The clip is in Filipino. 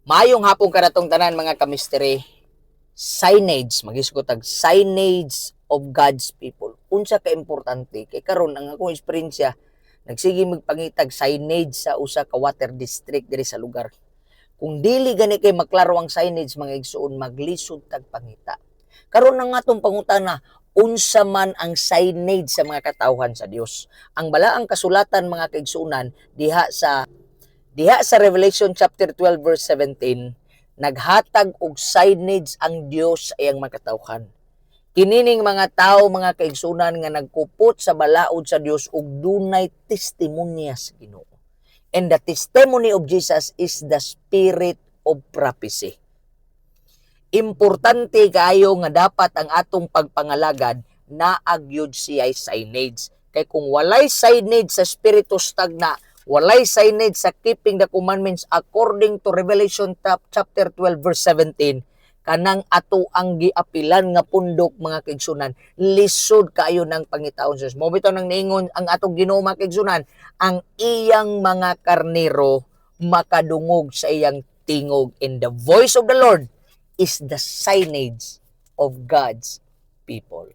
Maayong hapon karatong tanan mga kamisteri. Signage, magisgotag signage of God's people. Unsa ka importante kay karon ang akong eksperyensya nagsige magpangitag signage sa usa ka water district diri sa lugar. Kung dili gani kay maklaro ang signage mga igsuon maglisod tag pangita. Karon na nga tong pangutana, unsa man ang signage sa mga katawhan sa Dios. Ang balaang kasulatan mga kaigsuonan diha sa Revelation chapter 12 verse 17, naghatag og signage ang Dios sa iyang makatawhan. Kinining mga tao mga kaigsunan nga nagkupot sa balaod sa Dios ug dunay testimonya sa Ginoo. And the testimony of Jesus is the spirit of prophecy. Importante kaayo nga dapat ang atong pagpangalagad na agyud siya signage. Kay kung walay signage sa spirito stagna, walay signage sa keeping the commandments according to Revelation chapter 12 verse 17, kanang ato ang giapilan nga pundok mga kaigsunan, lisod kaayo ng pangitaon sa Dios. Mo bitaw nang niingon ang atong Ginoo mga kaigsunan, ang iyang mga karnero makadungog sa iyang tingog, and the voice of the Lord is the signage of God's people.